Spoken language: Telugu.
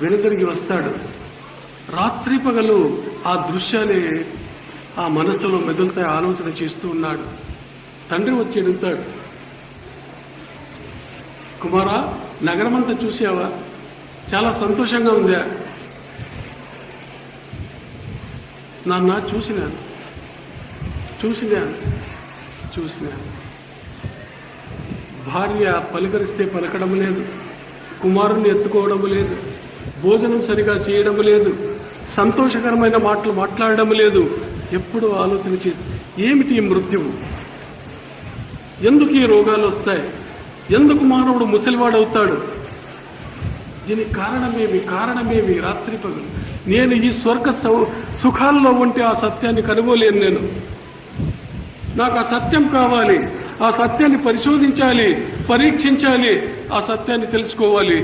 వెనుదిరిగి వస్తాడు. రాత్రి పగలు ఆ దృశ్యాలే ఆ మనస్సులో మెదులుతాయి, ఆలోచన చేస్తూ ఉన్నాడు. తండ్రి వచ్చి అడుగుతాడు, కుమారా, నగరమంతా చూసావా? చాలా సంతోషంగా ఉందా? నాన్న, చూసినాను. భార్య పలకరిస్తే పలకడం లేదు, కుమారుణ్ణి ఎత్తుకోవడం లేదు, భోజనం సరిగా చేయడం లేదు, సంతోషకరమైన మాటలు మాట్లాడడం లేదు. ఎప్పుడూ ఆలోచన చేసి, ఏమిటి ఈ మృత్యువు? ఎందుకు ఈ రోగాలు వస్తాయి? ఎందుకు మానవుడు ముసలివాడవుతాడు? దీనికి కారణమేమి? రాత్రి పగలు నేను ఈ స్వర్గ సుఖాల్లో ఉంటే ఆ సత్యాన్ని కనుగోలేను. నేను నాకు ఆ సత్యం కావాలి, ఆ సత్యాన్ని పరిశోధించాలి, పరీక్షించాలి, ఆ సత్యాన్ని తెలుసుకోవాలి.